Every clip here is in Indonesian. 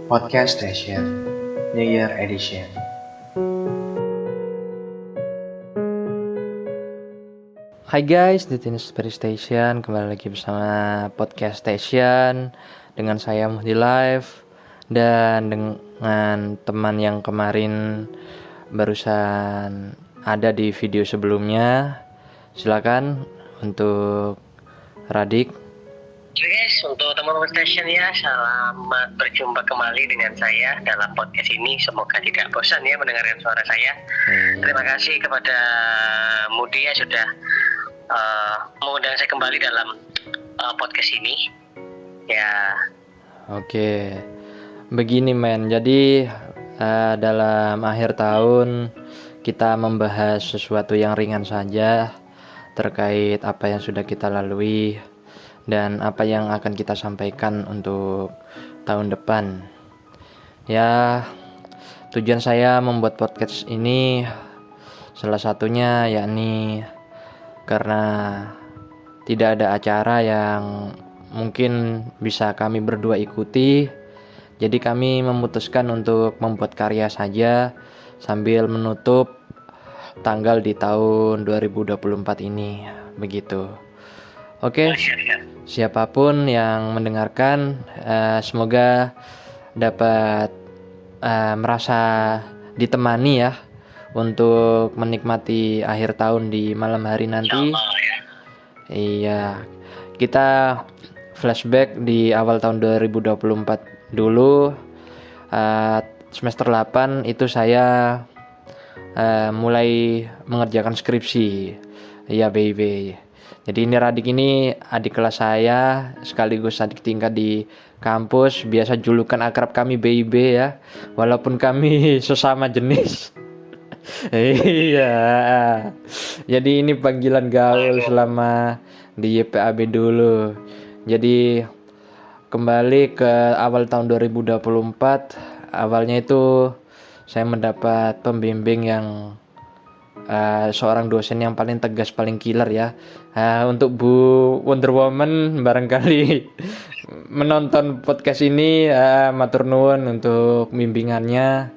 Podcast Station New Year Edition. Hai guys, di Inspire Station kembali lagi bersama Podcast Station dengan saya Muhdi Live dan dengan teman yang kemarin barusan ada di video sebelumnya. Silakan untuk Radik. Oke guys, untuk teman-teman station ya, selamat berjumpa kembali dengan saya dalam podcast ini. Semoga tidak bosan ya mendengarkan suara saya. Terima kasih kepada Mudi ya sudah mengundang saya kembali dalam podcast ini. Ya. Oke, begini men. Jadi dalam akhir tahun kita membahas sesuatu yang ringan saja terkait apa yang sudah kita lalui dan apa yang akan kita sampaikan untuk tahun depan. Ya, tujuan saya membuat podcast ini salah satunya yakni karena tidak ada acara yang mungkin bisa kami berdua ikuti. Jadi kami memutuskan untuk membuat karya saja sambil menutup tanggal di tahun 2024 ini. Begitu. Oke. Siapapun yang mendengarkan, semoga dapat merasa ditemani ya untuk menikmati akhir tahun di malam hari nanti. Iya, kita flashback di awal tahun 2024 dulu. Semester 8 itu saya mulai mengerjakan skripsi. Iya baby. Jadi ini Radik ini adik kelas saya sekaligus adik tingkat di kampus. Biasa julukan akrab kami BIB ya, walaupun kami sesama jenis. Iya. Jadi ini panggilan gaul selama di YPAB dulu. Jadi kembali ke awal tahun 2024. Awalnya itu saya mendapat pembimbing yang seorang dosen yang paling tegas, paling killer ya. Untuk Bu Wonder Woman barangkali menonton podcast ini, matur nuwun untuk bimbingannya.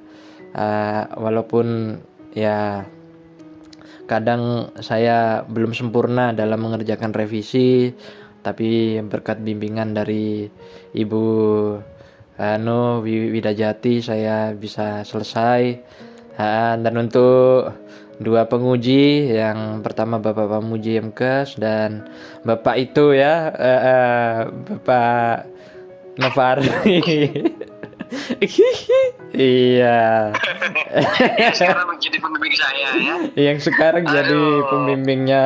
Walaupun ya kadang saya belum sempurna dalam mengerjakan revisi, tapi berkat bimbingan dari Ibu Widajati saya bisa selesai. Dan untuk dua penguji, yang pertama Bapak Pamuji Mkes dan Bapak itu ya Bapak Novari. Iya. Yang sekarang menjadi pembimbing saya ya. Yang sekarang jadi pembimbingnya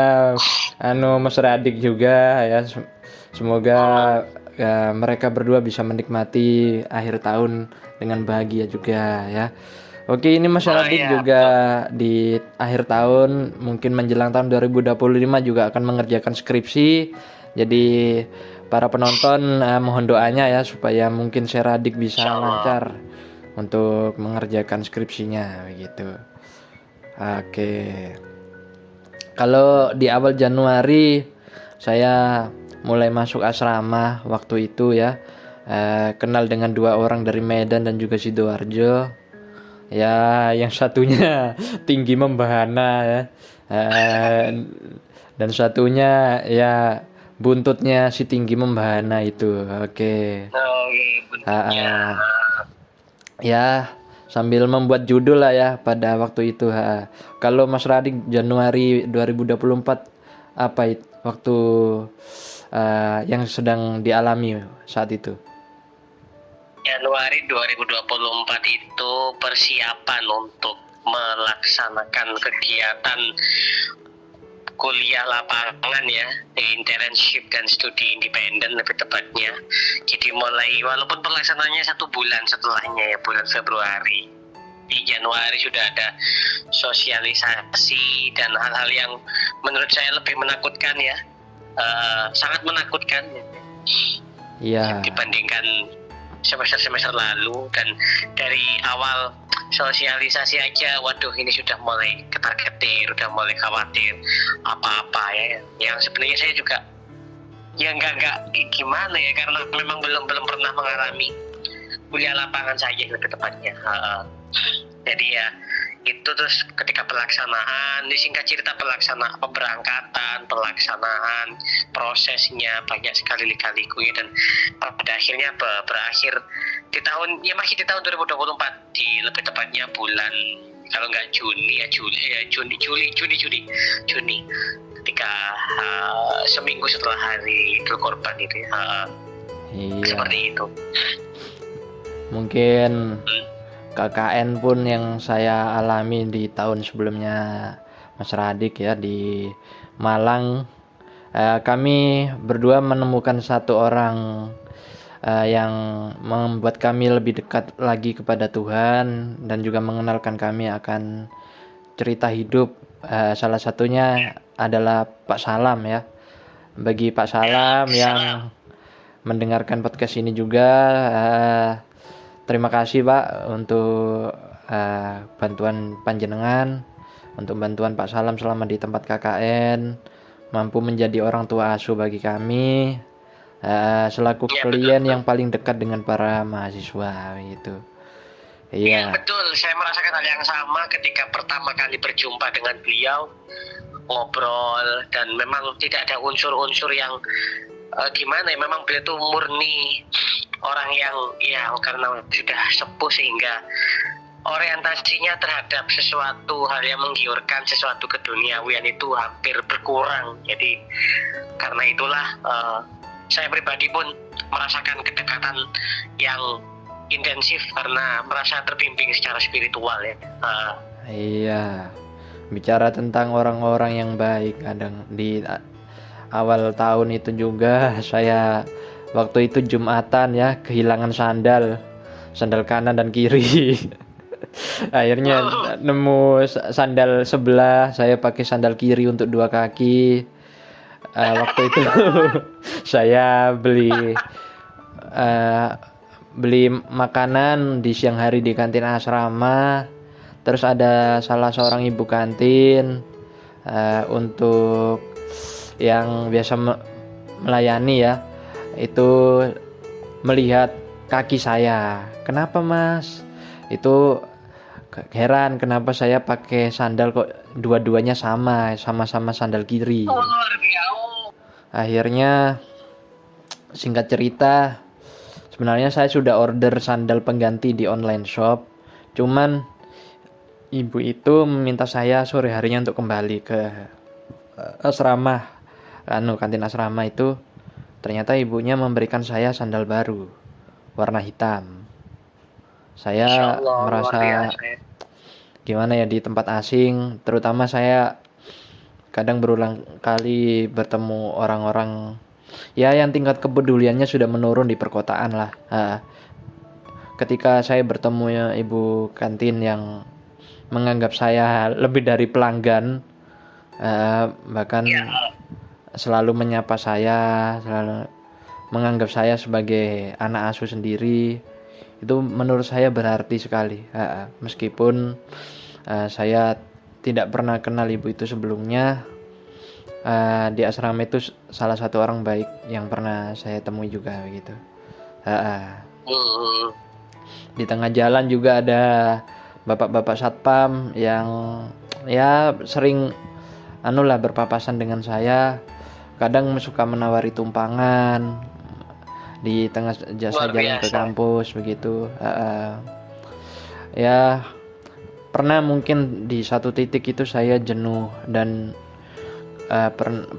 Mas Radik juga ya. Semoga mereka berdua bisa menikmati akhir tahun dengan bahagia juga ya. Oke, ini Mas Radik juga di akhir tahun mungkin menjelang tahun 2025 juga akan mengerjakan skripsi. Jadi para penonton mohon doanya ya supaya mungkin Radik bisa lancar untuk mengerjakan skripsinya begitu. Oke. Kalau di awal Januari saya mulai masuk asrama waktu itu ya. Kenal dengan dua orang dari Medan dan juga Sidoarjo. Ya, yang satunya tinggi membahana ya. Dan satunya ya buntutnya si tinggi membahana itu. Oke. Ya, sambil membuat judul lah ya pada waktu itu. Kalau Mas Radik Januari 2024 apa itu waktu yang sedang dialami saat itu? Januari 2024 itu persiapan untuk melaksanakan kegiatan kuliah lapangan ya, internship dan studi independen lebih tepatnya. Jadi mulai, walaupun pelaksanaannya 1 bulan setelahnya ya, bulan Februari. Di Januari sudah ada sosialisasi dan hal-hal yang menurut saya lebih menakutkan ya, sangat menakutkan ya dibandingkan semester lalu. Dan dari awal sosialisasi aja, waduh ini sudah mulai ketar-ketir, udah mulai khawatir apa-apa ya. Yang sebenarnya saya juga ya nggak gimana ya, karena memang belum pernah mengalami kuliah lapangan saja lebih tepatnya. Jadi ya itu, terus ketika pelaksanaan, disingkat cerita pelaksanaan pemberangkatan, pelaksanaan prosesnya banyak sekali lika-likunya, dan pada akhirnya berakhir di tahun, ya masih di tahun 2024, di lebih tepatnya bulan, kalau nggak Juni ya Juni, ketika seminggu setelah hari Idul Kurban itu Iya. seperti itu. Mungkin KKN pun yang saya alami di tahun sebelumnya Mas Radik ya, di Malang, kami berdua menemukan satu orang yang membuat kami lebih dekat lagi kepada Tuhan dan juga mengenalkan kami akan cerita hidup. Salah satunya adalah Pak Salam ya. Bagi Pak Salam yang mendengarkan podcast ini juga, terima kasih Pak untuk bantuan panjenengan, untuk bantuan Pak Salam selama di tempat KKN, mampu menjadi orang tua asuh bagi kami, selaku klien yang paling dekat dengan para mahasiswa gitu. Iya, Iya. betul, saya merasakan hal yang sama ketika pertama kali berjumpa dengan beliau, ngobrol, dan memang tidak ada unsur-unsur yang gimana ya, memang beliau tuh murni orang yang ya karena sudah sepuh sehingga orientasinya terhadap sesuatu hal yang menggiurkan, sesuatu keduniawian itu hampir berkurang. Jadi karena itulah saya pribadi pun merasakan kedekatan yang intensif karena merasa terbimbing secara spiritual ya. Iya. Bicara tentang orang-orang yang baik, kadang di awal tahun itu juga saya waktu itu Jumatan ya, kehilangan sandal kanan dan kiri. Akhirnya nemu sandal sebelah, saya pakai sandal kiri untuk 2 kaki. Waktu itu saya beli makanan di siang hari di kantin asrama. Terus ada salah seorang ibu kantin untuk yang biasa melayani ya, itu melihat kaki saya. Kenapa Mas? Itu heran kenapa saya pakai sandal kok dua-duanya sama-sama sandal kiri. Akhirnya singkat cerita, sebenarnya saya sudah order sandal pengganti di online shop. Cuman ibu itu meminta saya sore harinya untuk kembali ke asrama, kantin asrama itu. Ternyata ibunya memberikan saya sandal baru warna hitam. Saya merasa gimana ya, di tempat asing, terutama saya kadang berulang kali bertemu orang-orang ya yang tingkat kepeduliannya sudah menurun di perkotaan lah. Ketika saya bertemu ya ibu kantin yang menganggap saya lebih dari pelanggan, bahkan selalu menyapa saya, selalu menganggap saya sebagai anak asuh sendiri, itu menurut saya berarti sekali. Meskipun saya tidak pernah kenal ibu itu sebelumnya, di asrama itu salah satu orang baik yang pernah saya temui juga begitu. Di tengah jalan juga ada bapak-bapak satpam yang ya sering berpapasan dengan saya, kadang suka menawari tumpangan di tengah jasa jalan ke kampus begitu. Ya pernah mungkin di satu titik itu saya jenuh dan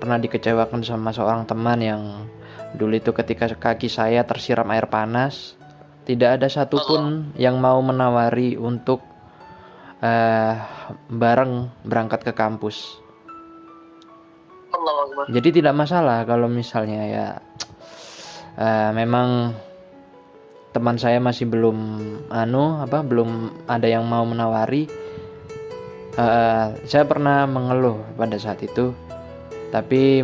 pernah dikecewakan sama seorang teman yang dulu itu ketika kaki saya tersiram air panas, tidak ada satupun yang mau menawari untuk bareng berangkat ke kampus. Jadi tidak masalah kalau misalnya ya memang teman saya masih belum belum ada yang mau menawari. Saya pernah mengeluh pada saat itu, tapi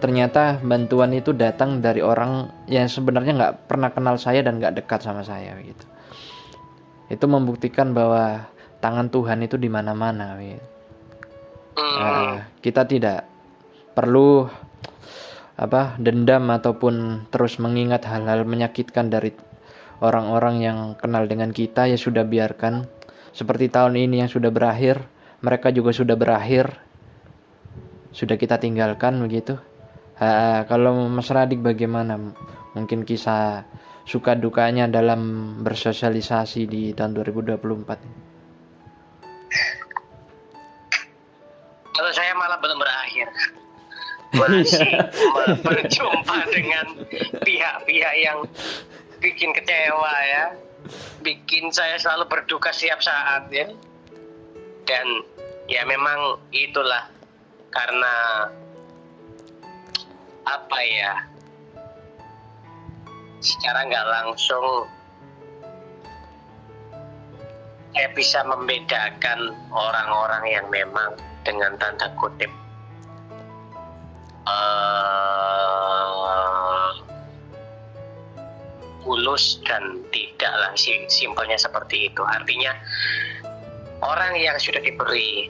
ternyata bantuan itu datang dari orang yang sebenarnya nggak pernah kenal saya dan nggak dekat sama saya gitu. Itu membuktikan bahwa tangan Tuhan itu di mana-mana gitu. Kita tidak perlu dendam ataupun terus mengingat hal-hal menyakitkan dari orang-orang yang kenal dengan kita, ya sudah biarkan. Seperti tahun ini yang sudah berakhir, mereka juga sudah berakhir, sudah kita tinggalkan begitu. Kalau Mas Radik bagaimana? Mungkin kisah suka dukanya dalam bersosialisasi di tahun 2024. Kalau saya malah belum berakhir. Masih berjumpa dengan pihak-pihak yang bikin kecewa ya. Bikin saya selalu berduka setiap saat ya. Dan ya memang itulah, karena apa ya, secara nggak langsung saya bisa membedakan orang-orang yang memang dengan tanda kutip tulus dan tidak lah, simpelnya seperti itu. Artinya orang yang sudah diberi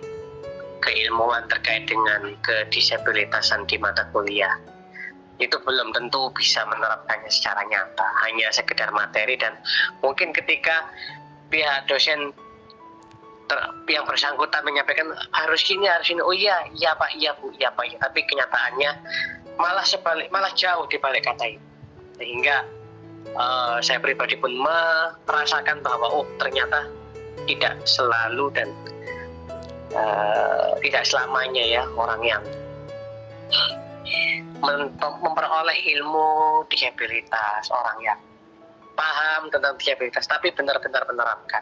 keilmuan terkait dengan kedisabilitasan di mata kuliah itu belum tentu bisa menerapkannya secara nyata, hanya sekedar materi. Dan mungkin ketika pihak dosen yang bersangkutan menyampaikan harus gini, oh iya pak, iya bu, iya pak, iya. Tapi kenyataannya malah jauh di balik kata itu, sehingga saya pribadi pun merasakan bahwa ternyata tidak selalu dan tidak selamanya ya orang yang memperoleh ilmu disabilitas, orang yang paham tentang disabilitas tapi benar-benar menerapkan.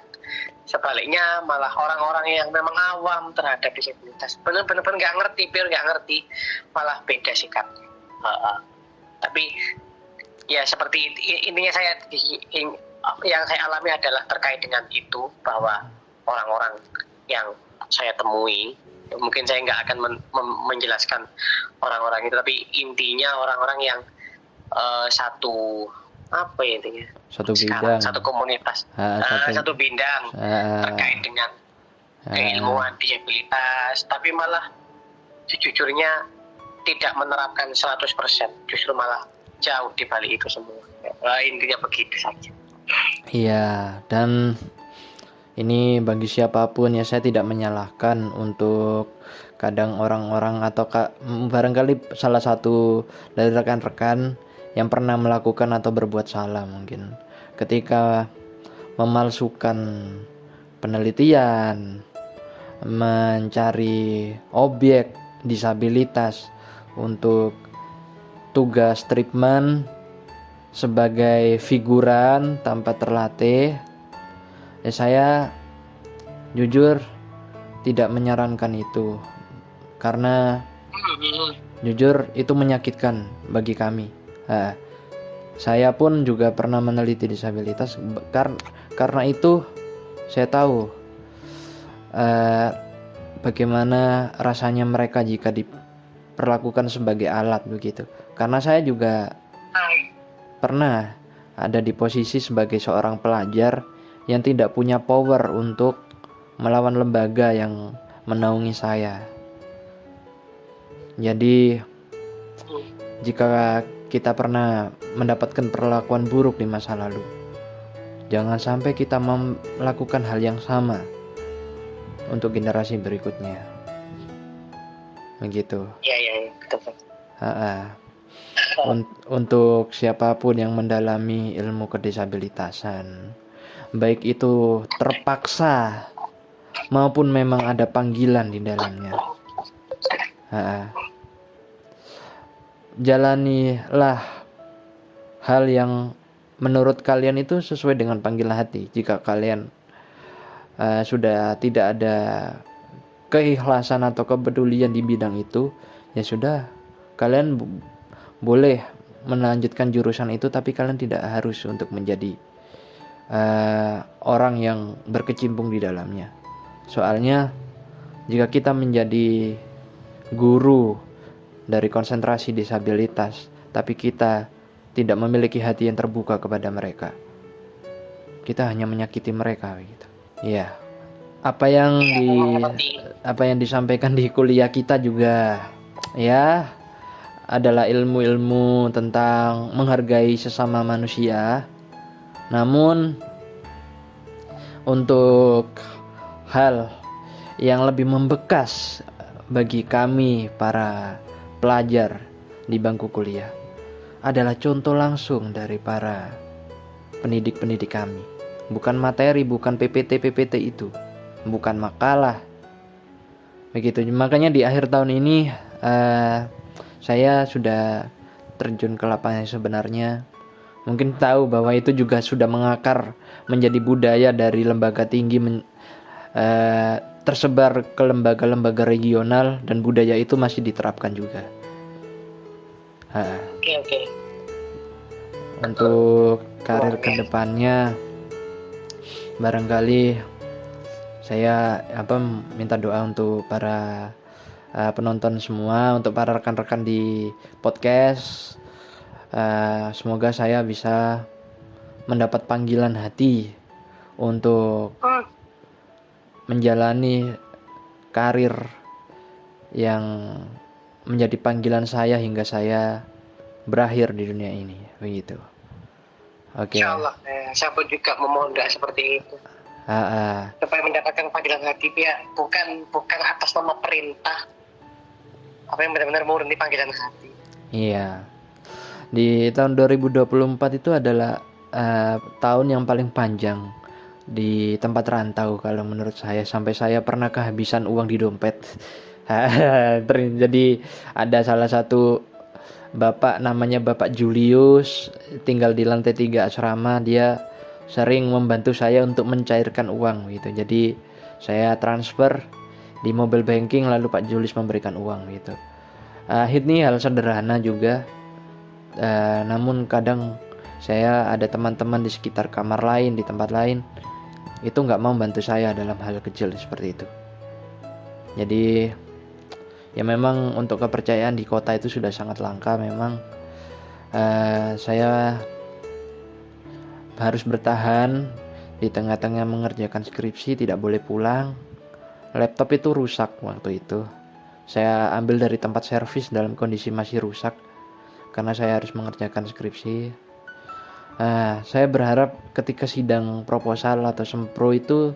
Sebaliknya malah orang-orang yang memang awam terhadap disabilitas, benar-benar nggak ngerti, malah beda sikapnya. Tapi ya seperti intinya yang saya alami adalah terkait dengan itu, bahwa orang-orang yang saya temui, mungkin saya nggak akan menjelaskan orang-orang itu, tapi intinya orang-orang yang satu bidang, satu komunitas, satu bidang terkait dengan keilmuan disabilitas, tapi malah sejujurnya tidak menerapkan 100%, justru malah jauh di balik itu semua. Intinya begitu saja. Iya, dan ini bagi siapapun ya, saya tidak menyalahkan untuk kadang orang-orang atau barangkali salah satu dari rekan-rekan yang pernah melakukan atau berbuat salah mungkin ketika memalsukan penelitian, mencari objek disabilitas untuk tugas treatment sebagai figuran tanpa terlatih. Saya jujur tidak menyarankan itu, karena jujur itu menyakitkan bagi kami. Saya pun juga pernah meneliti disabilitas, karena itu saya tahu bagaimana rasanya mereka jika diperlakukan sebagai alat begitu. Karena saya juga pernah ada di posisi sebagai seorang pelajar yang tidak punya power untuk melawan lembaga yang menaungi saya. Jadi jika kita pernah mendapatkan perlakuan buruk di masa lalu, jangan sampai kita melakukan hal yang sama untuk generasi berikutnya. Begitu. Iya, betul. Untuk siapapun yang mendalami ilmu kedisabilitasan, baik itu terpaksa maupun memang ada panggilan di dalamnya, jalanilah hal yang menurut kalian itu sesuai dengan panggilan hati. Jika kalian sudah tidak ada keikhlasan atau kepedulian di bidang itu, ya sudah, kalian boleh melanjutkan jurusan itu, tapi kalian tidak harus untuk menjadi orang yang berkecimpung di dalamnya. Soalnya jika kita menjadi guru dari konsentrasi disabilitas, tapi kita tidak memiliki hati yang terbuka kepada mereka, kita hanya menyakiti mereka gitu. Iya. Apa yang disampaikan di kuliah kita juga ya adalah ilmu-ilmu tentang menghargai sesama manusia. Namun untuk hal yang lebih membekas bagi kami para pelajar di bangku kuliah adalah contoh langsung dari para pendidik-pendidik kami. Bukan materi, bukan PPT itu, bukan makalah. Begitu. Makanya di akhir tahun ini saya sudah terjun ke lapangan sebenarnya. Mungkin tahu bahwa itu juga sudah mengakar menjadi budaya dari lembaga tinggi tersebar ke lembaga-lembaga regional, dan budaya itu masih diterapkan juga. Oke. Untuk karir kedepannya barangkali saya minta doa untuk para penonton semua, untuk para rekan-rekan di podcast. Semoga saya bisa mendapat panggilan hati untuk menjalani karir yang menjadi panggilan saya hingga saya berakhir di dunia ini, begitu. Oke. Insyaallah, saya pun juga memohon doa seperti itu. Supaya mendapatkan panggilan hati, bukan atas nama perintah, apa yang benar-benar murni panggilan hati. Iya. Di tahun 2024 itu adalah tahun yang paling panjang di tempat rantau kalau menurut saya, sampai saya pernah kehabisan uang di dompet. Jadi ada salah satu bapak, namanya Bapak Julius, tinggal di lantai 3 asrama. Dia sering membantu saya untuk mencairkan uang gitu. Jadi saya transfer di mobile banking, lalu Pak Julius memberikan uang gitu. Ini hal sederhana juga. Namun kadang saya ada teman-teman di sekitar kamar lain, di tempat lain, itu nggak mau bantu saya dalam hal kecil seperti itu. Jadi ya memang untuk kepercayaan di kota itu sudah sangat langka. Memang saya harus bertahan di tengah-tengah mengerjakan skripsi, tidak boleh pulang. Laptop itu rusak waktu itu. Saya ambil dari tempat servis dalam kondisi masih rusak karena saya harus mengerjakan skripsi. Saya berharap ketika sidang proposal atau sempro itu,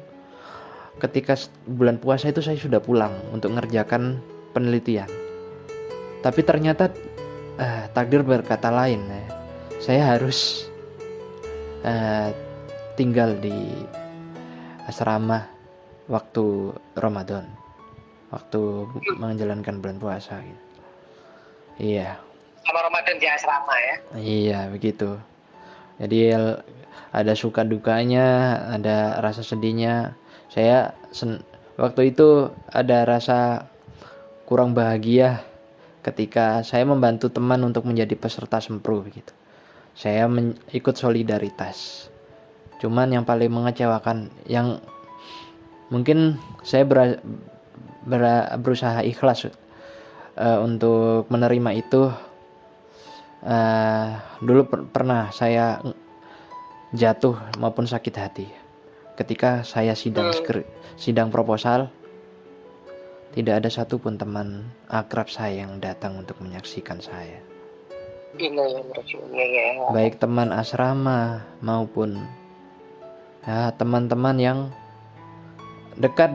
ketika bulan puasa itu saya sudah pulang untuk mengerjakan penelitian. Tapi ternyata takdir berkata lain. Saya harus tinggal di asrama waktu Ramadan, waktu menjalankan bulan puasa gitu. Iya. Sama Ramadan di asrama ya. Iya, begitu. Jadi ada suka dukanya, ada rasa sedihnya. Saya waktu itu ada rasa kurang bahagia ketika saya membantu teman untuk menjadi peserta sempro begitu. Saya ikut solidaritas. Cuman yang paling mengecewakan, yang mungkin saya berusaha ikhlas untuk menerima itu. Dulu pernah saya jatuh maupun sakit hati ketika saya sidang proposal. Tidak ada satupun teman akrab saya yang datang untuk menyaksikan saya. Baik teman asrama maupun teman-teman yang dekat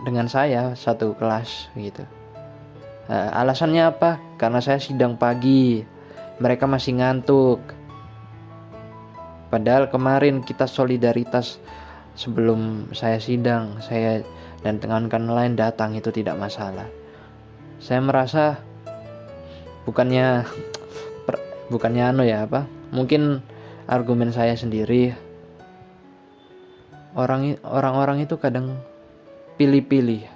dengan saya satu kelas gitu. Alasannya apa? Karena saya sidang pagi, mereka masih ngantuk. Padahal kemarin kita solidaritas sebelum saya sidang, saya dan teman-teman lain datang, itu tidak masalah. Saya merasa bukannya mungkin argumen saya sendiri. Orang-orang itu kadang pilih-pilih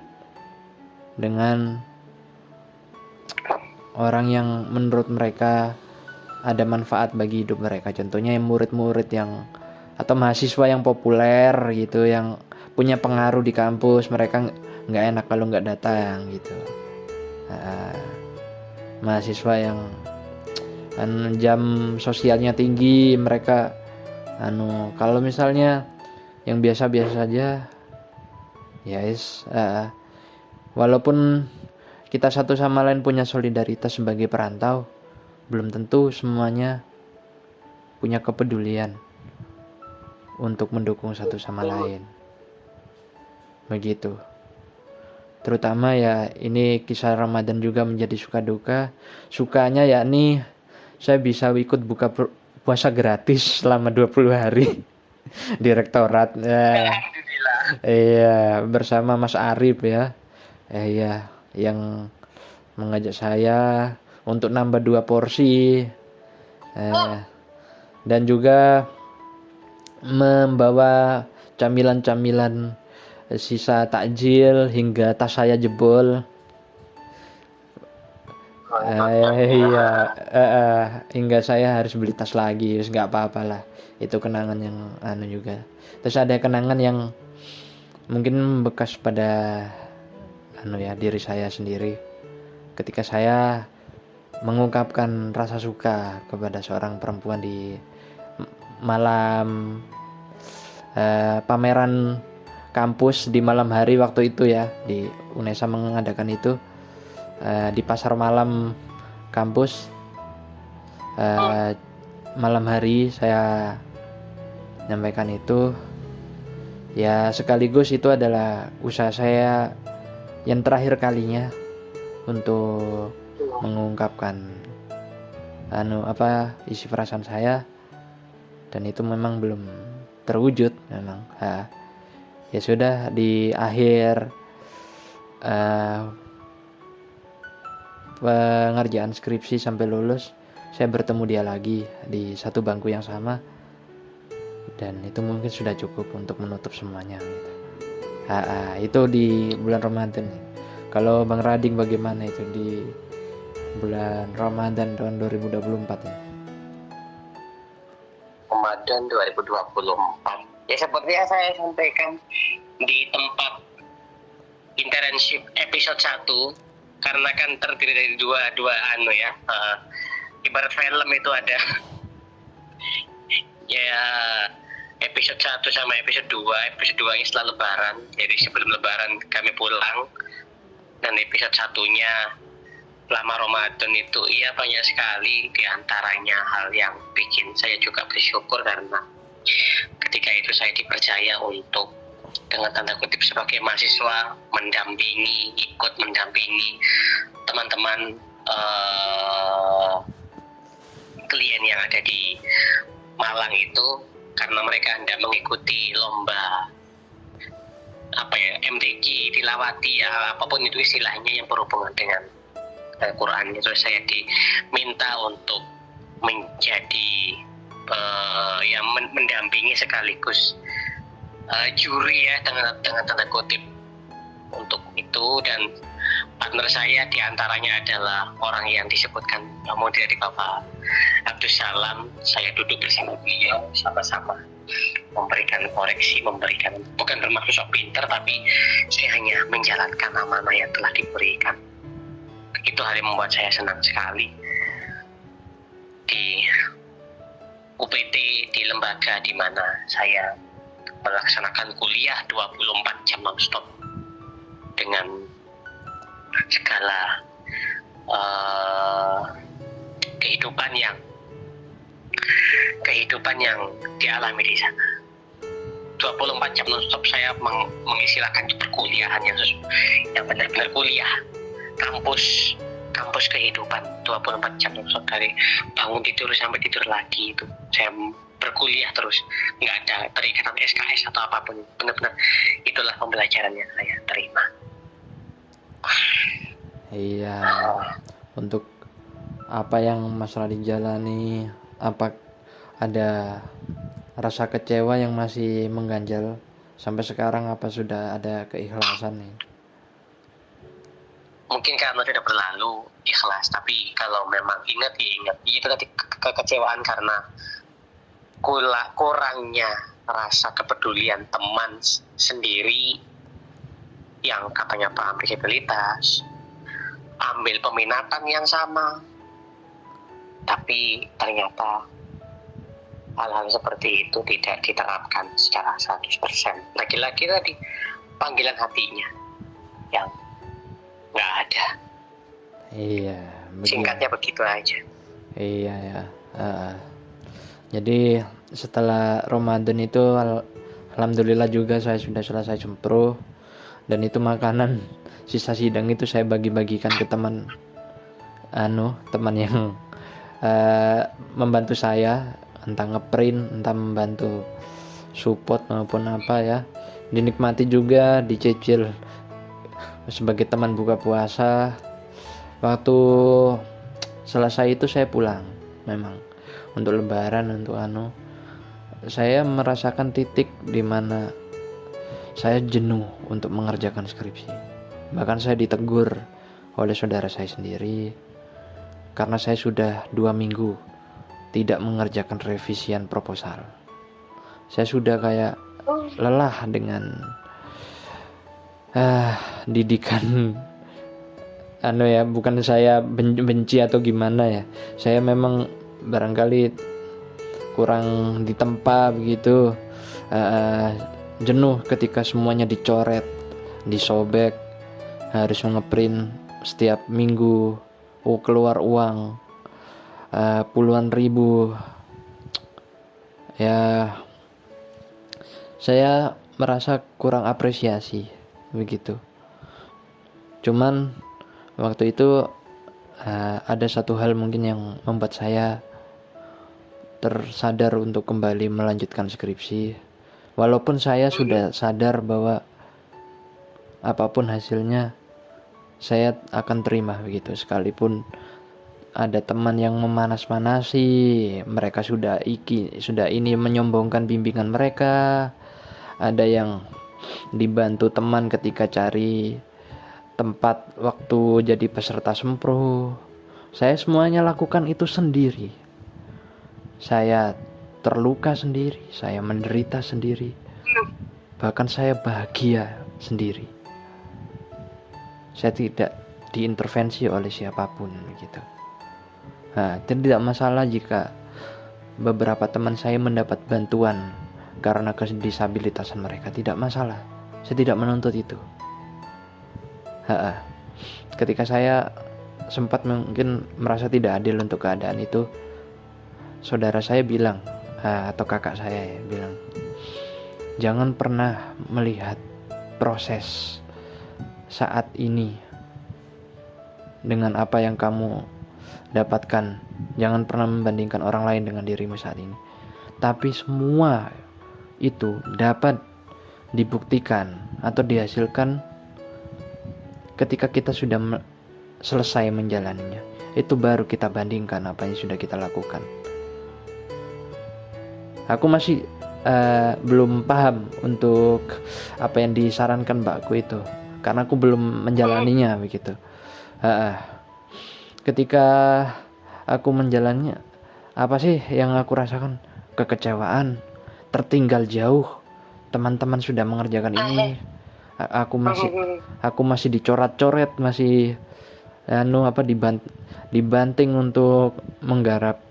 dengan orang yang menurut mereka ada manfaat bagi hidup mereka. Contohnya yang murid-murid yang atau mahasiswa yang populer gitu, yang punya pengaruh di kampus, mereka nggak enak kalau nggak datang gitu. Mahasiswa yang jam sosialnya tinggi, mereka kalau misalnya yang biasa-biasa saja, walaupun kita satu sama lain punya solidaritas sebagai perantau, belum tentu semuanya punya kepedulian untuk mendukung satu sama lain. Begitu. Terutama ya ini kisah Ramadan juga menjadi suka duka. Sukanya yakni saya bisa ikut buka puasa gratis selama 20 hari di rektorat. Iya, bersama Mas Arif ya. Iya, yang mengajak saya untuk nambah 2 porsi. Dan juga membawa camilan-camilan sisa takjil hingga tas saya jebol. Hingga saya harus beli tas lagi. Nggak apa-apa lah, itu kenangan yang juga. Terus ada kenangan yang mungkin bekas pada diri saya sendiri ketika saya mengungkapkan rasa suka kepada seorang perempuan di malam pameran kampus di malam hari waktu itu ya, di UNESA mengadakan itu di pasar malam kampus. Malam hari saya menyampaikan itu ya, sekaligus itu adalah usaha saya yang terakhir kalinya untuk mengungkapkan isi perasaan saya, dan itu memang belum terwujud memang. Ya sudah, di akhir pengerjaan skripsi sampai lulus saya bertemu dia lagi di satu bangku yang sama, dan itu mungkin sudah cukup untuk menutup semuanya gitu. Itu di bulan Ramadan. Kalau Bang Rading bagaimana itu di bulan Ramadan tahun 2024 ya? Ramadan 2024. Ya seperti yang saya sampaikan di tempat internship episode 1, karena kan terdiri dari dua ibarat film itu ada ya episode 1 sama episode 2. Episode 2 ini setelah lebaran, jadi sebelum lebaran kami pulang, dan episode 1-nya lama Ramadan itu iya banyak sekali diantaranya hal yang bikin saya juga bersyukur, karena ketika itu saya dipercaya untuk dengan tanda kutip sebagai mahasiswa ikut mendampingi teman-teman klien yang ada di Malang itu, karena mereka hendak mengikuti lomba MDQ, tilawati ya, apapun itu istilahnya yang berhubungan dengan Al-Quran. Itu saya diminta untuk menjadi mendampingi sekaligus juri ya, dengan tanda kutip untuk itu. Dan partner saya diantaranya adalah orang yang disebutkan kemudian dari Bapak Abdus Salam. Saya duduk bersama beliau, sama-sama memberikan koreksi, bukan bermaksud sok pinter, tapi saya hanya menjalankan amanah yang telah diberikan. Itu hal yang membuat saya senang sekali di UPT, di lembaga di mana saya melaksanakan kuliah 24 jam non-stop dengan segala kehidupan yang dialami di sana. 24 jam non-stop saya mengistilahkan perkuliahan yang benar-benar kuliah, kampus kehidupan 24 jam non-stop, dari bangun tidur sampai tidur lagi itu saya berkuliah terus, nggak ada perikatan SKS atau apapun. Benar-benar itulah pembelajaran yang saya terima. Iya, untuk apa yang Mas Rading jalani, apa ada rasa kecewa yang masih mengganjal sampai sekarang, apa sudah ada keikhlasan nih? Mungkin karena sudah berlalu, ikhlas. Tapi kalau memang ingat itu tadi kekecewaan karena kurangnya rasa kepedulian teman sendiri yang katanya paham disabilitas, ambil peminatan yang sama, tapi ternyata hal-hal seperti itu tidak diterapkan secara 100%. Lagi-lagi tadi panggilan hatinya yang nggak ada. Iya, Singkatnya begitu aja. Iya ya. Ah, jadi setelah Ramadan itu alhamdulillah juga saya sudah selesai sempro, dan itu makanan sisa sidang itu saya bagi-bagikan ke teman yang membantu saya, entah ngeprint, entah membantu support maupun apa ya. Dinikmati juga, dicicil sebagai teman buka puasa. Waktu selesai itu saya pulang, memang untuk lebaran, untuk saya merasakan titik di mana saya jenuh untuk mengerjakan skripsi. Bahkan saya ditegur oleh saudara saya sendiri karena saya sudah 2 minggu tidak mengerjakan revisian proposal. Saya sudah kayak lelah dengan didikan ya, bukan saya benci atau gimana ya, saya memang barangkali kurang ditempa begitu, jenuh ketika semuanya dicoret, disobek, harus ngeprint setiap minggu, keluar uang puluhan ribu ya. Saya merasa kurang apresiasi begitu. Cuman waktu itu ada satu hal mungkin yang membuat saya tersadar untuk kembali melanjutkan skripsi. Walaupun saya sudah sadar bahwa apapun hasilnya saya akan terima begitu, sekalipun ada teman yang memanas-manasi, mereka sudah ini menyombongkan bimbingan mereka, ada yang dibantu teman ketika cari tempat waktu jadi peserta sempro. Saya semuanya lakukan itu sendiri. Saya terluka sendiri, saya menderita sendiri, bahkan saya bahagia sendiri. Saya tidak diintervensi oleh siapapun gitu. Tidak masalah jika beberapa teman saya mendapat bantuan karena kedisabilitasan mereka, tidak masalah. Saya tidak menuntut itu. Ketika saya sempat mungkin merasa tidak adil untuk keadaan itu, saudara saya bilang, atau kakak saya bilang, jangan pernah melihat proses saat ini dengan apa yang kamu dapatkan. Jangan pernah membandingkan orang lain dengan dirimu saat ini. Tapi semua itu dapat dibuktikan atau dihasilkan ketika kita sudah selesai menjalaninya. Itu baru kita bandingkan apa yang sudah kita lakukan. Aku masih belum paham untuk apa yang disarankan mbakku itu, karena aku belum menjalaninya begitu. Ketika aku menjalannya, apa sih yang aku rasakan? Kekecewaan, tertinggal jauh. Teman-teman sudah mengerjakan ini, aku masih dicoret-coret, masih dibanting untuk menggarap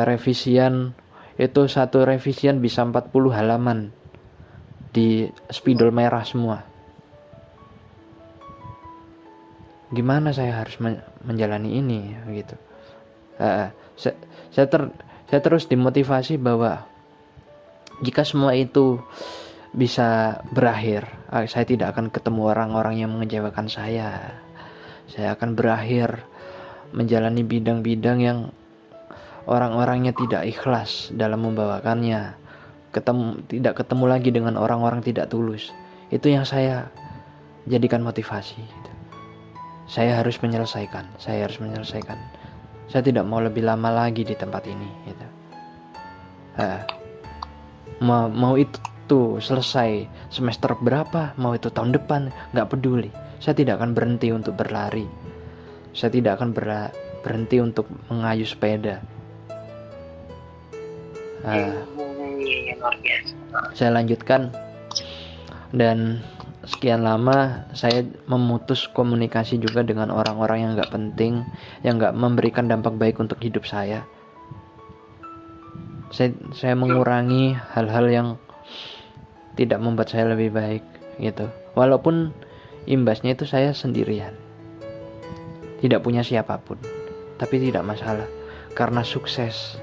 revisian. Itu satu revisian bisa 40 halaman di spidol merah semua. Gimana saya harus menjalani ini gitu. Saya terus dimotivasi bahwa jika semua itu bisa berakhir, saya tidak akan ketemu orang-orang yang mengecewakan saya. Saya akan berakhir menjalani bidang-bidang yang orang-orangnya tidak ikhlas dalam membawakannya, tidak ketemu lagi dengan orang-orang tidak tulus. Itu yang saya jadikan motivasi. Saya harus menyelesaikan. Saya tidak mau lebih lama lagi di tempat ini. Gitu. Mau itu selesai semester berapa, mau itu tahun depan, nggak peduli. Saya tidak akan berhenti untuk berlari. Saya tidak akan berhenti untuk mengayuh sepeda. Saya lanjutkan, dan sekian lama saya memutus komunikasi juga dengan orang-orang yang gak penting, yang gak memberikan dampak baik untuk hidup saya. Saya mengurangi hal-hal yang tidak membuat saya lebih baik gitu. Walaupun imbasnya itu saya sendirian. tidak punya siapapun. Tapi tidak masalah, karena sukses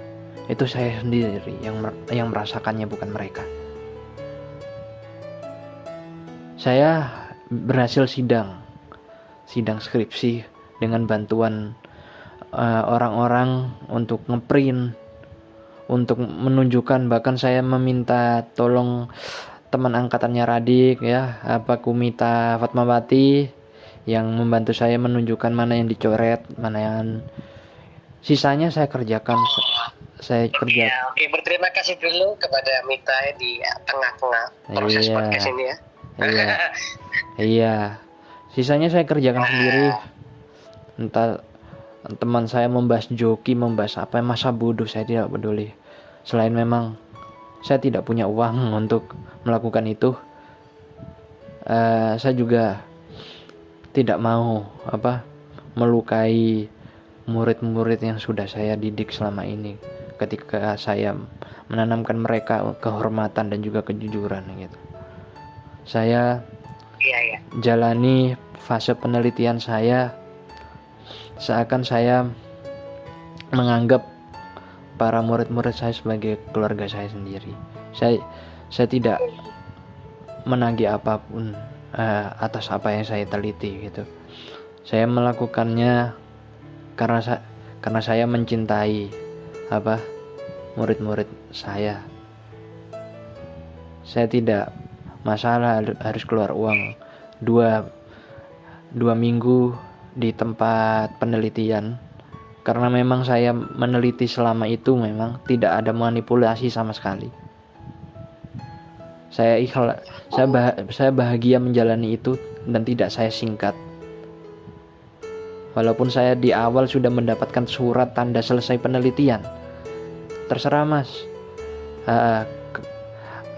itu saya sendiri yang merasakannya, bukan mereka. Saya berhasil sidang skripsi dengan bantuan orang-orang untuk ngeprint, untuk menunjukkan, bahkan saya meminta tolong teman angkatannya Radik ya, Kumita Fatmawati, yang membantu saya menunjukkan mana yang dicoret, mana yang sisanya saya kerjakan. Oke, berterima kasih dulu kepada Mita di tengah-tengah proses podcast ini ya. Iya. Sisanya saya kerjakan sendiri. Entah teman saya membahas joki, membahas apa, masa bodoh, saya tidak peduli. Selain memang saya tidak punya uang untuk melakukan itu, saya juga tidak mau melukai murid-murid yang sudah saya didik selama ini, ketika saya menanamkan mereka kehormatan dan juga kejujuran gitu. Saya jalani fase penelitian saya seakan saya menganggap para murid-murid saya sebagai keluarga saya sendiri. Saya tidak menagih apapun atas apa yang saya teliti gitu. Saya melakukannya karena saya mencintai murid-murid saya. Saya tidak masalah harus keluar uang 2 minggu di tempat penelitian, karena memang saya meneliti selama itu memang tidak ada manipulasi sama sekali. Saya bahagia menjalani itu dan tidak saya singkat. Walaupun saya di awal sudah mendapatkan surat tanda selesai penelitian. Terserah mas,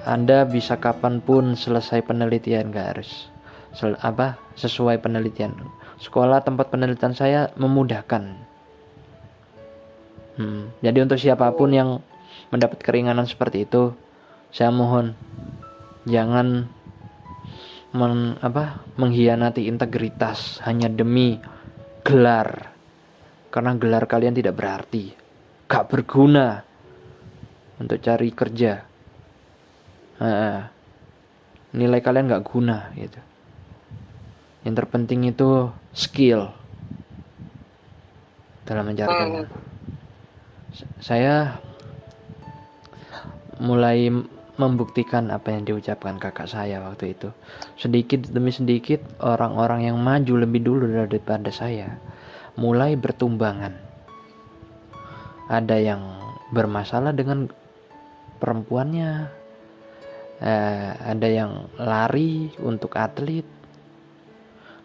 Anda bisa kapanpun selesai penelitian, gak harus sesuai penelitian. Sekolah tempat penelitian saya memudahkan. Jadi untuk siapapun yang mendapat keringanan seperti itu, saya mohon jangan mengkhianati integritas hanya demi gelar, karena gelar kalian tidak berarti, gak berguna untuk cari kerja. Nilai kalian gak guna gitu. Yang terpenting itu skill dalam mencari kerja. Saya mulai membuktikan apa yang diucapkan kakak saya waktu itu. Sedikit demi sedikit orang-orang yang maju lebih dulu daripada saya mulai bertumbangan. Ada yang bermasalah dengan perempuannya, ada yang lari untuk atlet,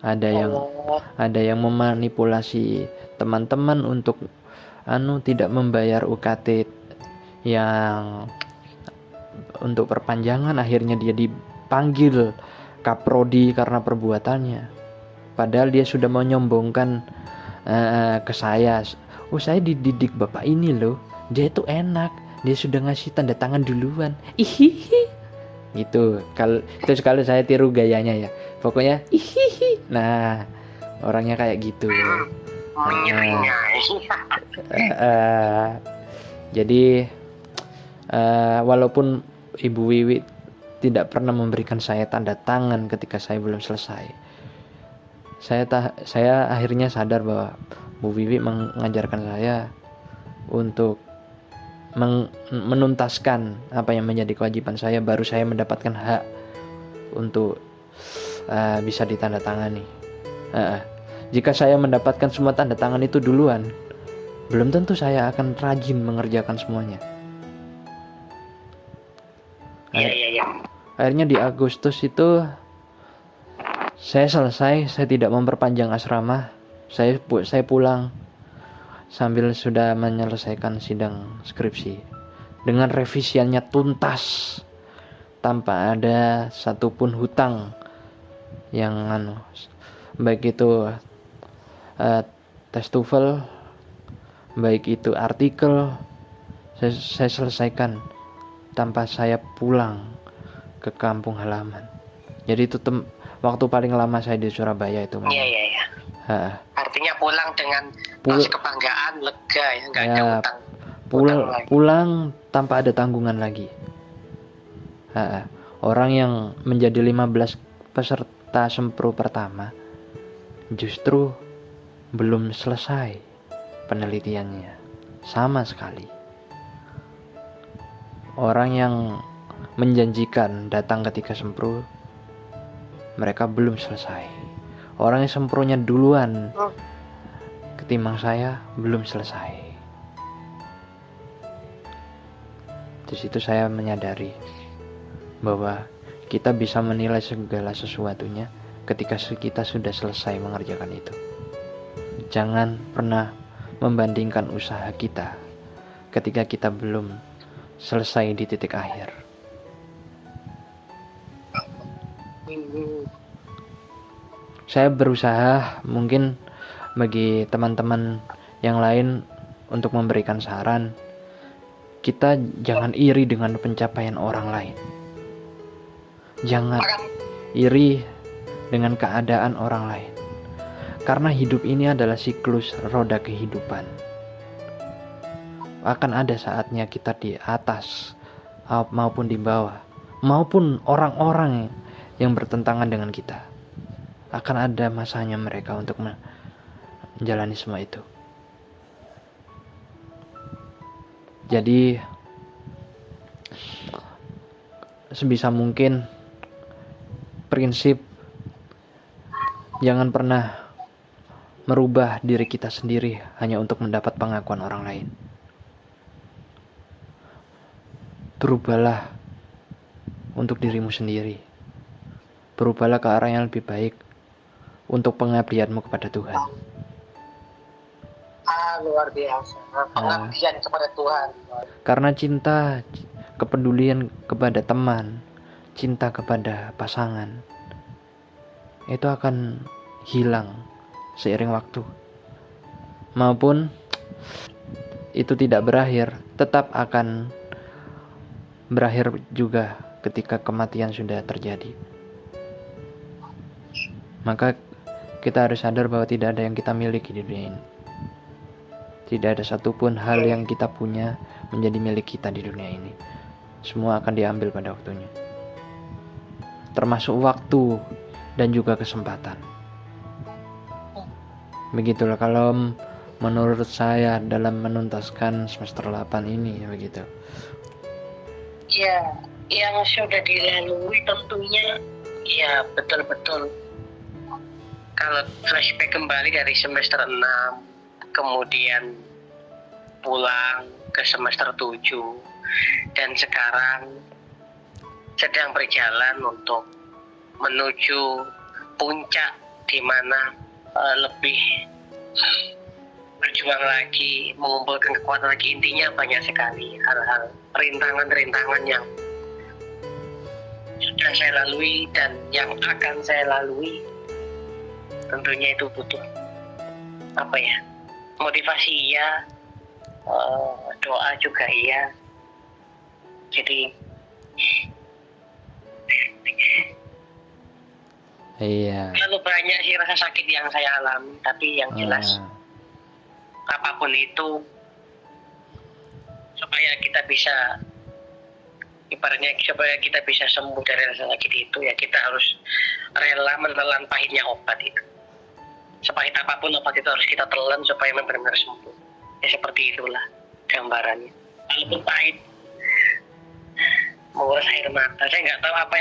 ada yang memanipulasi teman-teman untuk tidak membayar UKT yang untuk perpanjangan. Akhirnya dia dipanggil Kaprodi karena perbuatannya, padahal dia sudah menyombongkan ke saya, saya dididik bapak ini loh, dia itu enak, dia sudah ngasih tanda tangan duluan, gitu. Itu sekali saya tiru gayanya ya, pokoknya nah orangnya kayak gitu. Jadi walaupun Ibu Wiwi tidak pernah memberikan saya tanda tangan ketika saya belum selesai, saya akhirnya sadar bahwa Bu Wiwi mengajarkan saya untuk menuntaskan apa yang menjadi kewajiban saya, baru saya mendapatkan hak untuk bisa ditandatangani. Jika saya mendapatkan semua tanda tangan itu duluan, belum tentu saya akan rajin mengerjakan semuanya. Akhirnya di Agustus itu saya selesai, saya tidak memperpanjang asrama, saya pulang sambil sudah menyelesaikan sidang skripsi dengan revisiannya tuntas tanpa ada satupun hutang yang baik itu tes TOEFL, baik itu artikel, saya selesaikan tanpa saya pulang ke kampung halaman. Jadi itu waktu paling lama saya di Surabaya itu. Artinya pulang dengan rasa kebanggaan, lega ya, nggak ada Ya, utang. pulang tanpa ada tanggungan lagi. Orang yang menjadi 15 peserta sempro pertama justru belum selesai penelitiannya sama sekali. Orang yang menjanjikan datang ketika sempro, mereka belum selesai. Orang yang sempronya duluan ketimbang saya belum selesai. Di situ saya menyadari bahwa kita bisa menilai segala sesuatunya ketika kita sudah selesai mengerjakan itu. Jangan pernah membandingkan usaha kita ketika kita belum selesai di titik akhir. Saya berusaha mungkin bagi teman-teman yang lain untuk memberikan saran. Kita jangan iri dengan pencapaian orang lain. Jangan iri dengan keadaan orang lain. Karena hidup ini adalah siklus roda kehidupan. Akan ada saatnya kita di atas maupun di bawah, maupun orang-orang yang bertentangan dengan kita. Akan ada masanya mereka untuk menjalani semua itu. Jadi sebisa mungkin prinsip jangan pernah merubah diri kita sendiri hanya untuk mendapat pengakuan orang lain. Berubahlah untuk dirimu sendiri. Berubahlah ke arah yang lebih baik untuk pengabdianmu kepada Tuhan. Luar biasa, pengabdian kepada Tuhan. Karena cinta, kepedulian kepada teman, cinta kepada pasangan, itu akan hilang seiring waktu. Maupun itu tidak berakhir, tetap akan berakhir juga ketika kematian sudah terjadi. Maka kita harus sadar bahwa tidak ada yang kita miliki di dunia ini. Tidak ada satupun hal yang kita punya menjadi milik kita di dunia ini. Semua akan diambil pada waktunya. Termasuk waktu dan juga kesempatan. Begitulah kalau menurut saya dalam menuntaskan semester 8 ini, begitu. Ya, yang sudah dilalui tentunya ya betul-betul. Kalau flashback kembali dari semester 6, kemudian pulang ke semester 7, dan sekarang sedang berjalan untuk menuju puncak di mana lebih berjuang lagi, mengumpulkan kekuatan lagi. Intinya banyak sekali hal-hal, rintangan-rintangan yang sudah saya lalui dan yang akan saya lalui. Tentunya itu butuh motivasi iya, doa juga iya. Jadi Iya. terlalu banyak sih rasa sakit yang saya alami, tapi yang jelas apapun itu, supaya kita bisa, ibaratnya supaya kita bisa sembuh dari rasa sakit itu, ya kita harus rela menelan pahitnya obat itu. Sepahit apapun obat itu harus kita telan supaya benar-benar sembuh. Ya seperti itulah gambarannya. Walaupun pahit, menguras air mata. Saya nggak tahu apa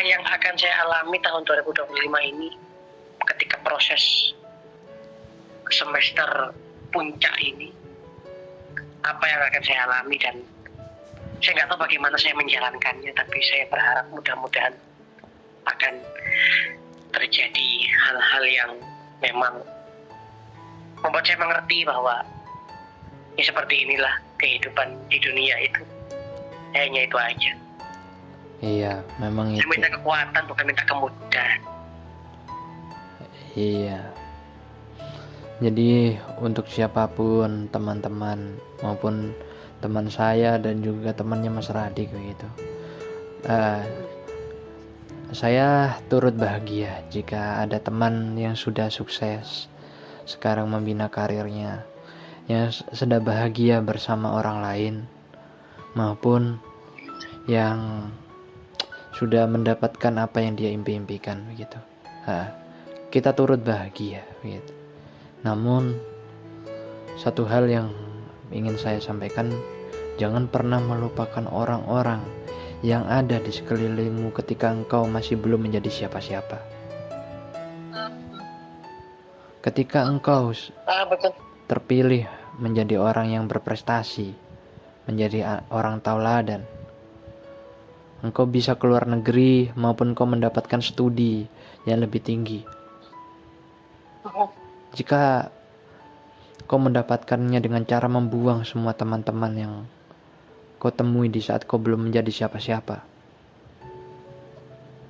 yang akan saya alami tahun 2025 ini ketika proses semester puncak ini. Apa yang akan saya alami, dan saya nggak tahu bagaimana saya menjalankannya, tapi saya berharap mudah-mudahan akan terjadi hal-hal yang memang membuat saya mengerti bahwa ya seperti inilah kehidupan di dunia itu. Hanya itu aja. Iya, memang itu. Saya minta kekuatan, bukan minta kemudahan. Iya. Jadi untuk siapapun teman-teman maupun teman saya dan juga temannya Mas Radik begitu, saya turut bahagia jika ada teman yang sudah sukses sekarang membina karirnya, yang sedang bahagia bersama orang lain, maupun yang sudah mendapatkan apa yang dia impi-impikan begitu. Kita turut bahagia begitu. Namun satu hal yang ingin saya sampaikan, jangan pernah melupakan orang-orang yang ada di sekelilingmu ketika engkau masih belum menjadi siapa-siapa. Ketika engkau terpilih menjadi orang yang berprestasi, menjadi orang tauladan, engkau bisa keluar negeri maupun engkau mendapatkan studi yang lebih tinggi. Jika kau mendapatkannya dengan cara membuang semua teman-teman yang kau temui di saat kau belum menjadi siapa-siapa,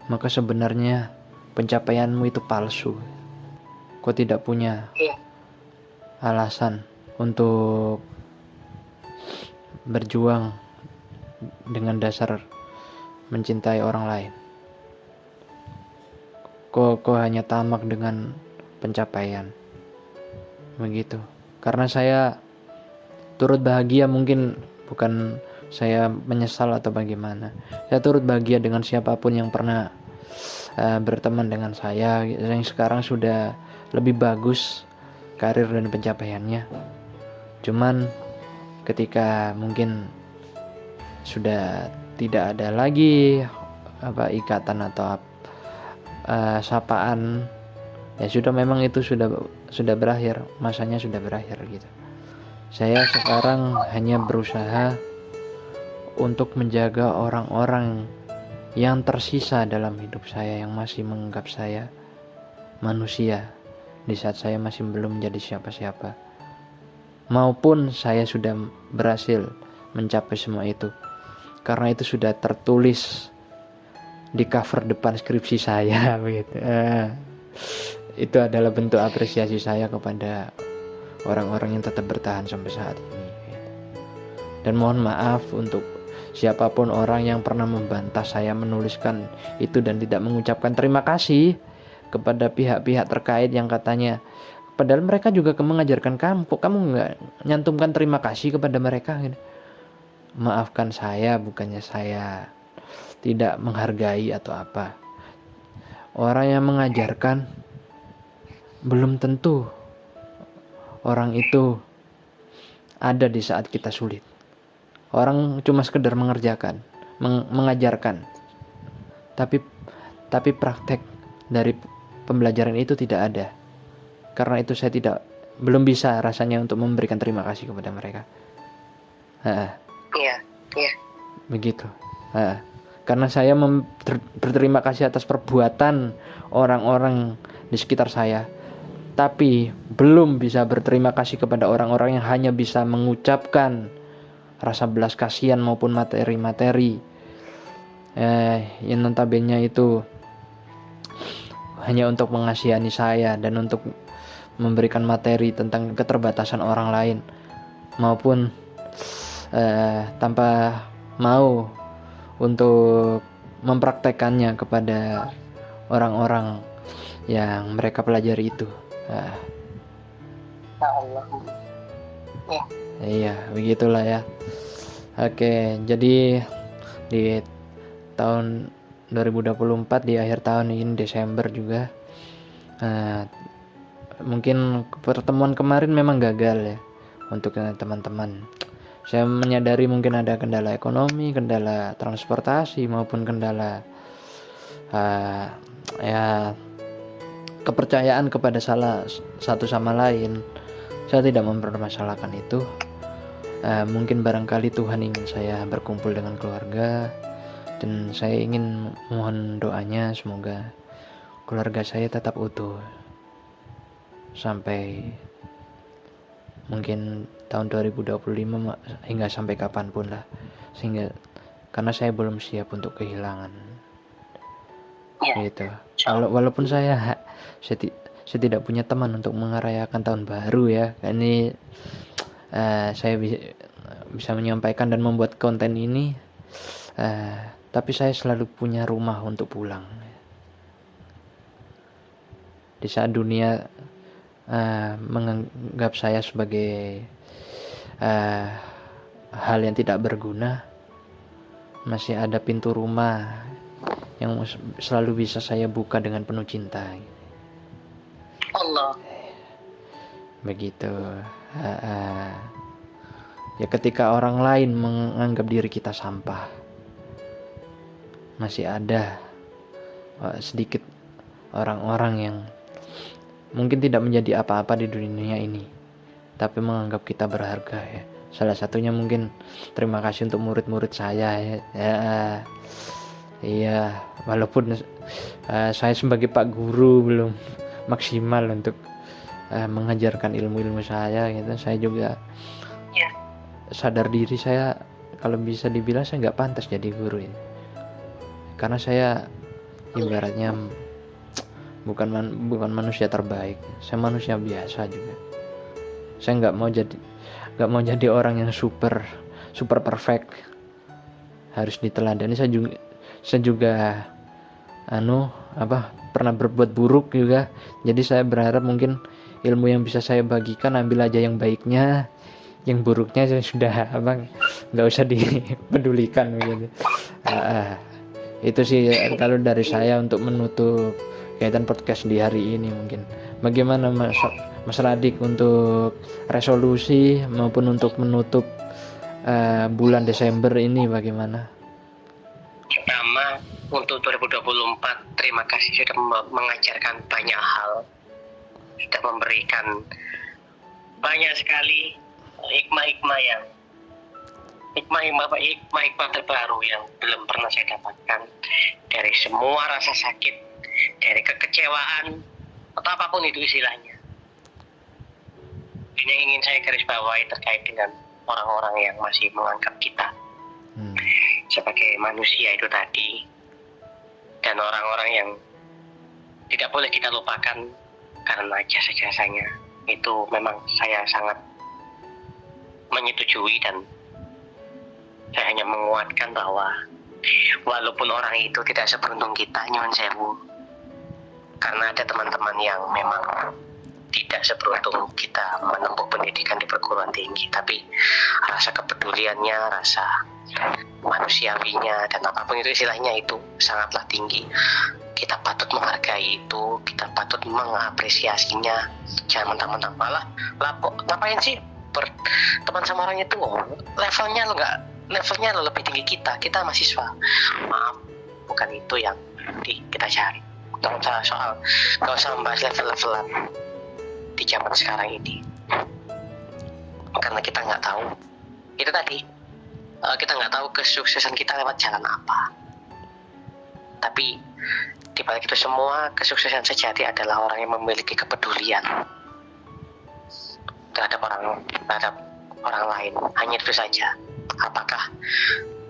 maka sebenarnya pencapaianmu itu palsu. Kau tidak punya alasan untuk berjuang dengan dasar mencintai orang lain. Kau hanya tamak dengan pencapaian. Begitu. Karena saya turut bahagia, mungkin bukan saya menyesal atau bagaimana. Saya turut bahagia dengan siapapun yang pernah berteman dengan saya, yang sekarang sudah lebih bagus karir dan pencapaiannya. Cuman ketika mungkin sudah tidak ada lagi ikatan atau sapaan, ya sudah, memang itu sudah berakhir, masanya sudah berakhir gitu. Saya sekarang hanya berusaha untuk menjaga orang-orang yang tersisa dalam hidup saya, yang masih menganggap saya manusia di saat saya masih belum menjadi siapa-siapa, maupun saya sudah berhasil mencapai semua itu, karena itu sudah tertulis di cover depan skripsi saya begitu. Itu adalah bentuk apresiasi saya kepada orang-orang yang tetap bertahan sampai saat ini. Dan mohon maaf untuk siapapun orang yang pernah membantah saya menuliskan itu dan tidak mengucapkan terima kasih kepada pihak-pihak terkait yang katanya, padahal mereka juga mengajarkan kamu nggak nyantumkan terima kasih kepada mereka gitu. Maafkan saya, bukannya saya tidak menghargai atau apa. Orang yang mengajarkan belum tentu orang itu ada di saat kita sulit. Orang cuma sekedar mengerjakan, mengajarkan, tapi praktek dari pembelajaran itu tidak ada. Karena itu saya belum bisa rasanya untuk memberikan terima kasih kepada mereka. Iya. Begitu. Karena saya berterima kasih atas perbuatan orang-orang di sekitar saya, tapi belum bisa berterima kasih kepada orang-orang yang hanya bisa mengucapkan rasa belas kasihan maupun materi-materi yang notabene itu hanya untuk mengasihani saya dan untuk memberikan materi tentang keterbatasan orang lain, maupun tanpa mau untuk mempraktekannya kepada orang-orang yang mereka pelajari itu. Ya Allah. Ya. Iya, begitulah ya. Oke, jadi di tahun 2024, di akhir tahun ini, Desember juga, mungkin pertemuan kemarin memang gagal ya untuk teman-teman. Saya menyadari mungkin ada kendala ekonomi, kendala transportasi, maupun kendala kepercayaan kepada salah satu sama lain. Saya tidak mempermasalahkan itu. Mungkin barangkali Tuhan ingin saya berkumpul dengan keluarga, dan saya ingin mohon doanya semoga keluarga saya tetap utuh sampai mungkin tahun 2025 hingga sampai kapanpun lah, sehingga karena saya belum siap untuk kehilangan gitu. Walaupun saya tidak punya teman untuk merayakan tahun baru ya, ini saya bisa menyampaikan dan membuat konten ini, tapi saya selalu punya rumah untuk pulang di saat dunia menganggap saya sebagai hal yang tidak berguna, masih ada pintu rumah yang selalu bisa saya buka dengan penuh cinta. Allah. Begitu. Ya ketika orang lain menganggap diri kita sampah, masih ada sedikit orang-orang yang mungkin tidak menjadi apa-apa di dunia ini, tapi menganggap kita berharga ya. Salah satunya mungkin terima kasih untuk murid-murid saya ya. Iya, walaupun saya sebagai Pak Guru belum maksimal untuk mengajarkan ilmu-ilmu saya gitu. Saya juga sadar diri saya kalau bisa dibilang saya nggak pantas jadi guru ini. Karena saya ibaratnya bukan manusia terbaik, saya manusia biasa juga. Saya nggak mau jadi orang yang super perfect, harus diteladani. Saya juga pernah berbuat buruk juga. Jadi saya berharap mungkin ilmu yang bisa saya bagikan, ambil aja yang baiknya, yang buruknya saya sudah nggak usah dipedulikan begitu. Itu sih kalau dari saya untuk menutup kegiatan podcast di hari ini. Mungkin bagaimana Mas Radik untuk resolusi maupun untuk menutup bulan Desember ini bagaimana? Pertama, untuk 2024 terima kasih sudah mengajarkan banyak hal, sudah memberikan banyak sekali hikmah terbaru yang belum pernah saya dapatkan. Dari semua rasa sakit, dari kekecewaan atau apapun itu istilahnya. Ini yang ingin saya garis bawahi terkait dengan orang-orang yang masih menganggap kita sebagai manusia itu tadi, dan orang-orang yang tidak boleh kita lupakan karena jasa-jasanya. Itu memang saya sangat menyetujui, dan saya hanya menguatkan bahwa walaupun orang itu tidak seberuntung kita, nyuwun sewu, karena ada teman-teman yang memang tidak seberuntung kita menempuh pendidikan di perguruan tinggi, tapi rasa kepeduliannya, rasa manusiawinya, dan apapun itu istilahnya itu sangatlah tinggi. Kita patut menghargai itu, kita patut mengapresiasinya. Jangan mentang-mentang malah ngapain sih berteman sama orang itu, levelnya lo lebih tinggi kita mahasiswa. Maaf, bukan itu yang kita cari. Nggak usah membahas level-levelan di zaman sekarang ini, karena kita nggak tahu itu tadi, kita nggak tahu kesuksesan kita lewat jalan apa. Tapi di balik itu semua, kesuksesan sejati adalah orang yang memiliki kepedulian terhadap orang lain. Hanya itu saja. Apakah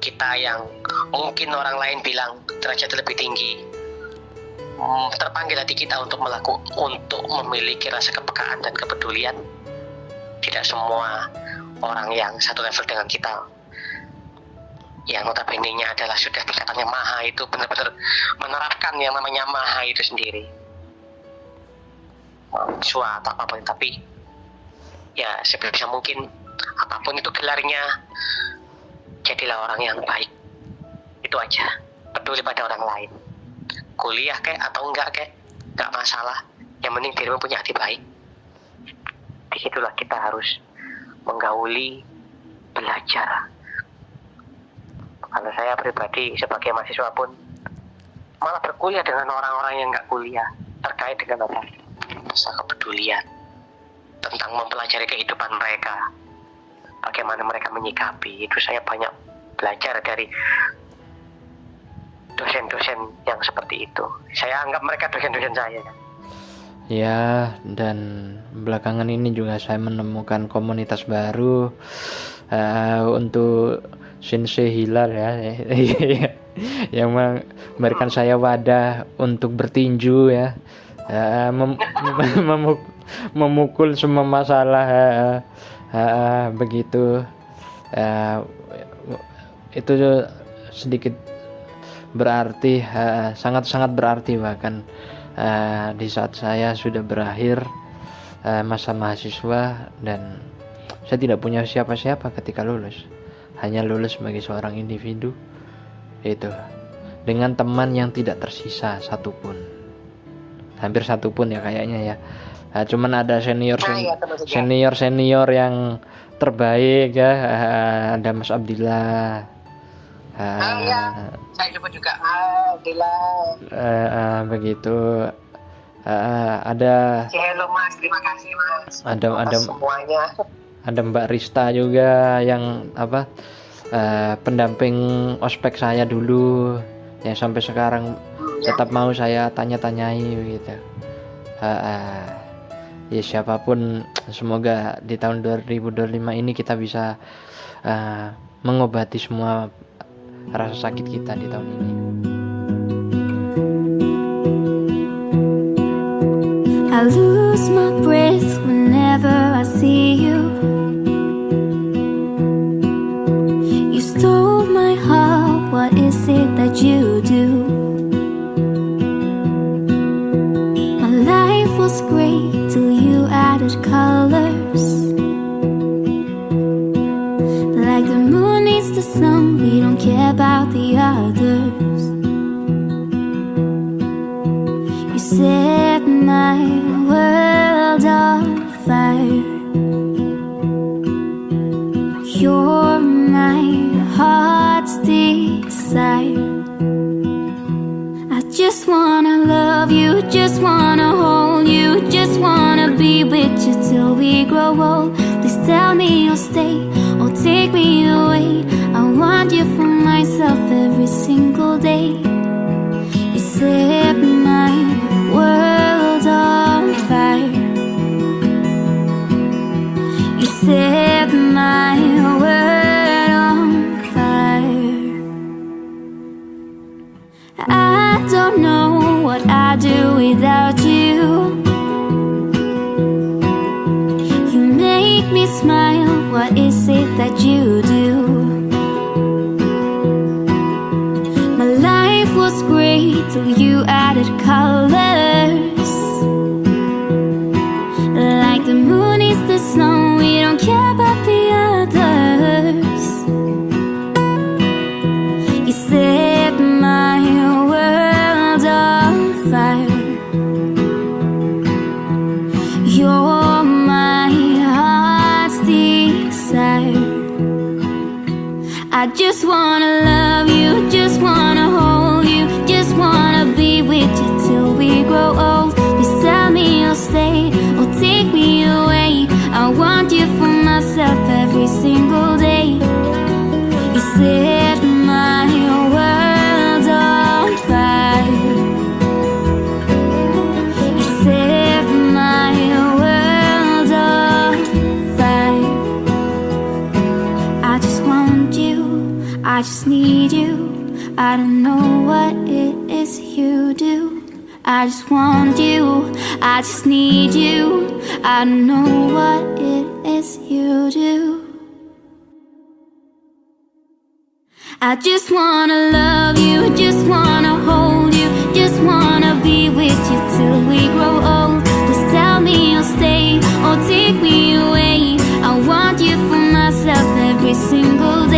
kita yang mungkin orang lain bilang derajat lebih tinggi, terpanggil hati kita untuk memiliki rasa kepekaan dan kepedulian? Tidak semua orang yang satu level dengan kita, yang notabene-nya adalah sudah tingkatannya maha, itu benar-benar menerapkan yang namanya maha itu sendiri, suatu apapun. Tapi ya sebisa mungkin apapun itu gelarnya, jadilah orang yang baik. Itu aja, peduli pada orang lain. Kuliah atau enggak masalah, yang penting dirimu punya hati baik. Disitulah kita harus menggauli, belajar. Kalau saya pribadi sebagai mahasiswa pun malah berkuliah dengan orang-orang yang enggak kuliah, terkait dengan rasa kepedulian, tentang mempelajari kehidupan mereka, bagaimana mereka menyikapi. Itu saya banyak belajar dari dosen-dosen yang seperti itu. Saya anggap mereka dosen-dosen saya. Ya, dan belakangan ini juga saya menemukan komunitas baru untuk Sensei Hilal ya, yang memberikan saya wadah untuk bertinju ya, memukul semua masalah, begitu. Itu sedikit berarti, sangat-sangat berarti bahkan di saat saya sudah berakhir masa mahasiswa, dan saya tidak punya siapa-siapa ketika lulus, hanya lulus sebagai seorang individu, itu dengan teman yang tidak tersisa satupun, hampir satupun ya kayaknya ya. Cuman ada senior yang terbaik ya, ada Mas Abdillah. Saya juga Abdillah. Begitu. Ada Halo Mas, terima kasih Mas. Ada semuanya. Ada Mbak Rista juga yang pendamping ospek saya dulu, yang sampai sekarang tetap mau saya tanya-tanyai gitu. Ya siapapun, semoga di tahun 2025 ini kita bisa mengobati semua rasa sakit kita di tahun ini. I lose my breath whenever I see you. You stole my heart, what is it that you do? My life was great till you added colors. Like the moon needs the sun, we don't care about the others. You set my world on fire. You're my heart's desire. I just wanna love you, just wanna hold you, just wanna be with you till we grow old. Please tell me you'll stay or take me away. I want you for myself every single day. You set my world on fire. You set my world on fire. I don't know what I'd do without you. You make me smile, what is it that you do? My life was great till you added colors. Like the moon is the snow, we don't care about the others. You set my world on fire. You're my heart's desire. I just wanna love you, just wanna hold you, just wanna be with you till we grow old. Please tell me you'll stay or take me away. I want you for myself every single day. You set my world on fire. You set my world on fire. I just want you, I just need you. I don't know what it is you do. I just want you, I just need you. I don't know what it is you do. I just wanna love you, just wanna hold you, just wanna be with you till we grow old. Just tell me you'll stay or take me away. I want you for myself every single day.